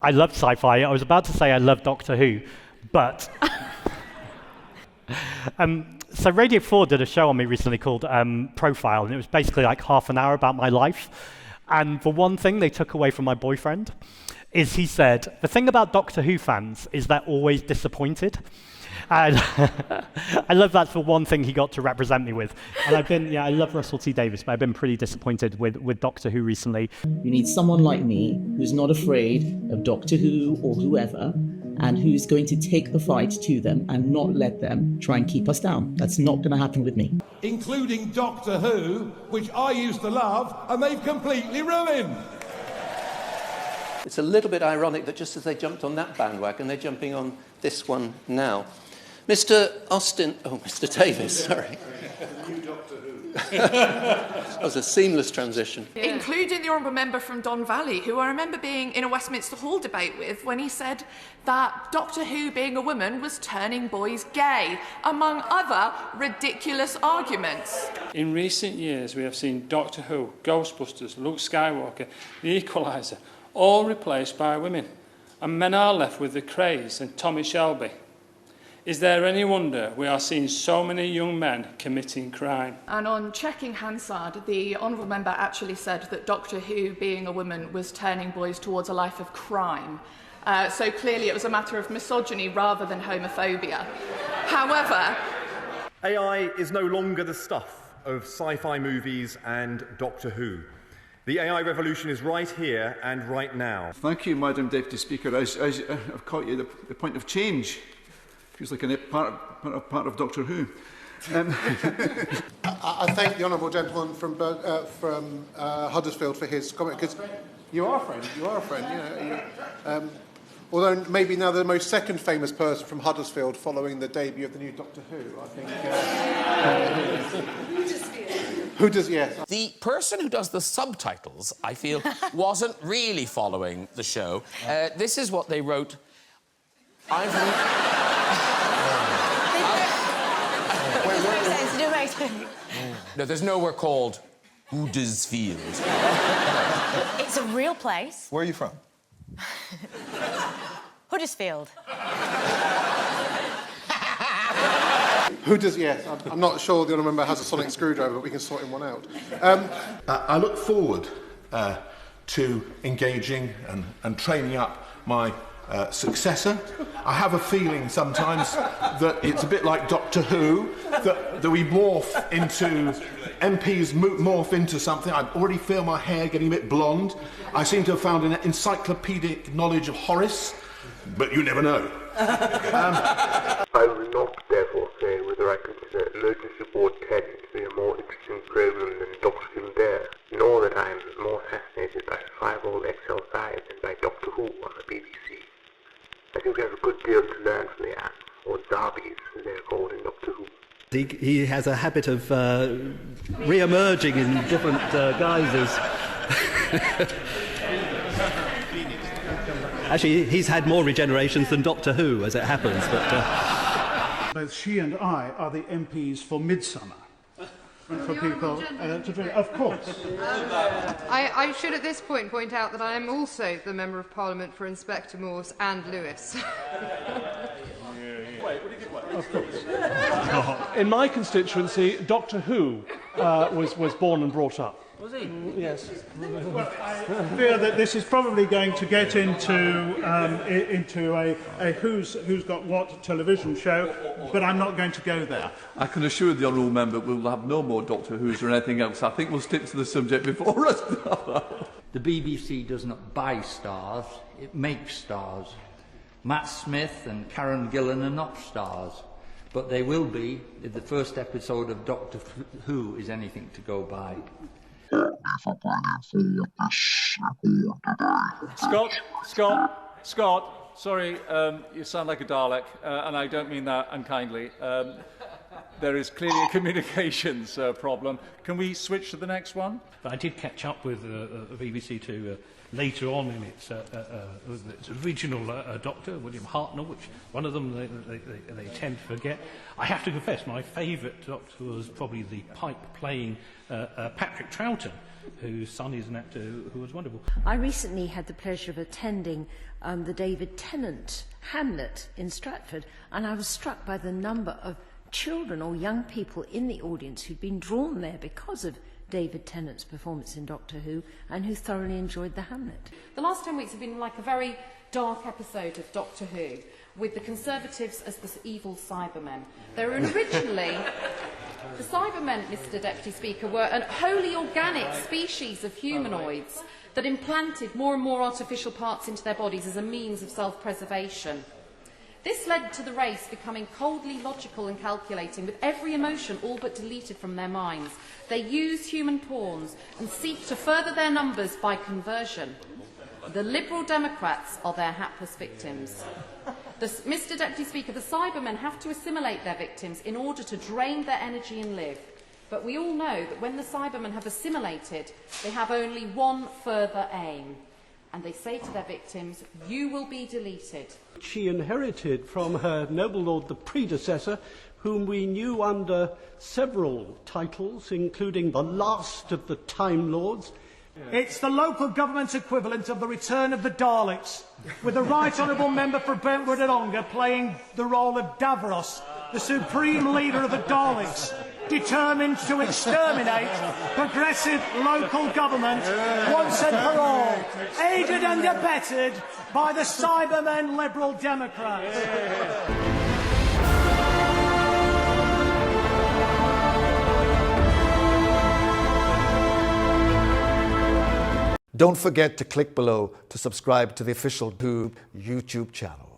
I love sci-fi. I was about to say I love Doctor Who, but so Radio 4 did a show on me recently called Profile, and it was basically like half an hour about my life. And the one thing they took away from my boyfriend is he said, the thing about Doctor Who fans is they're always disappointed. And I love that's the one thing he got to represent me with. And I love Russell T Davies, but I've been pretty disappointed with Doctor Who recently. You need someone like me who's not afraid of Doctor Who or whoever, and who's going to take the fight to them and not let them try and keep us down. That's not going to happen with me. Including Doctor Who, which I used to love, and they've completely ruined. It's a little bit ironic that just as they jumped on that bandwagon, they're jumping on this one now. Mr. Davies, sorry. That was a seamless transition. Yeah. Including the honourable member from Don Valley, who I remember being in a Westminster Hall debate with when he said that Doctor Who being a woman was turning boys gay, among other ridiculous arguments. In recent years, we have seen Doctor Who, Ghostbusters, Luke Skywalker, The Equalizer, all replaced by women, and men are left with the Krays and Tommy Shelby. Is there any wonder we are seeing so many young men committing crime? And on checking Hansard, the honourable member actually said that Doctor Who, being a woman, was turning boys towards a life of crime. So clearly it was a matter of misogyny rather than homophobia. However, AI is no longer the stuff of sci-fi movies and Doctor Who. The AI revolution is right here and right now. Thank you, Madam Deputy Speaker. I've caught you at the point of change. Feels like a part of Doctor Who. I thank the honourable gentleman from Huddersfield for his comment, because you are a friend. Although maybe now the most second famous person from Huddersfield following the debut of the new Doctor Who, I think. Who does, yes. The person who does the subtitles, I feel, wasn't really following the show. This is what they wrote. I'm from... No, there's nowhere called Huddersfield. It's a real place. Where are you from? Huddersfield. Who does, yes. I'm not sure the honourable member has a sonic screwdriver, but we can sort him one out. I look forward to engaging and training up my successor. I have a feeling sometimes that it's a bit like Doctor Who, that we morph into, MPs morph into something. I already feel my hair getting a bit blonde. I seem to have found an encyclopedic knowledge of Horace, but you never know. I will not therefore say whether I consider Emergency Board 10 to be a more interesting programme than Doctor Kildare, nor that I am more fascinated by Survival XL5 than by Doctor Who on the BBC. I think we have a good deal to learn from the ants, or Zarbies, as they're called in Doctor Who. He has a habit of re-emerging in different guises. Actually, he's had more regenerations than Doctor Who, as it happens. But both she and I are the MPs for Midsummer. For people to drink, of course. I should at this point out that I am also the Member of Parliament for Inspector Morse and Lewis. Of course. In my constituency, Doctor Who was born and brought up. Was he? Yes. Well, I fear that this is probably going to get into a who's got what television show, but I'm not going to go there. I can assure the honourable member we'll have no more Doctor Who's or anything else. I think we'll stick to the subject before us. The BBC does not buy stars, it makes stars. Matt Smith and Karen Gillan are not stars, but they will be if the first episode of Doctor Who is anything to go by. Scott, sorry, you sound like a Dalek, and I don't mean that unkindly. There is clearly a communications problem. Can we switch to the next one? I did catch up with the BBC Two later on in its original doctor, William Hartnell, which one of them they tend to forget. I have to confess, my favourite doctor was probably the pipe-playing Patrick Troughton, whose son is an actor who was wonderful. I recently had the pleasure of attending the David Tennant Hamlet in Stratford, and I was struck by the number of children or young people in the audience who'd been drawn there because of David Tennant's performance in Doctor Who and who thoroughly enjoyed the Hamlet. The last 10 weeks have been like a very dark episode of Doctor Who, with the Conservatives as the evil Cybermen. They were originally... The Cybermen, Mr Deputy Speaker, were a wholly organic species of humanoids that implanted more and more artificial parts into their bodies as a means of self-preservation. This led to the race becoming coldly logical and calculating, with every emotion all but deleted from their minds. They use human pawns and seek to further their numbers by conversion. The Liberal Democrats are their hapless victims. Mr Deputy Speaker, the Cybermen have to assimilate their victims in order to drain their energy and live. But we all know that when the Cybermen have assimilated, they have only one further aim. And they say to their victims, you will be deleted. She inherited from her noble lord, the predecessor, whom we knew under several titles, including the last of the Time Lords. It's the local government equivalent of the Return of the Daleks, with the Right Honourable Member for Brentwood and Ongar playing the role of Davros, the supreme leader of the Daleks, determined to exterminate progressive local government once and for all, aided and abetted by the Cybermen Liberal Democrats. Don't forget to click below to subscribe to the official YouTube channel.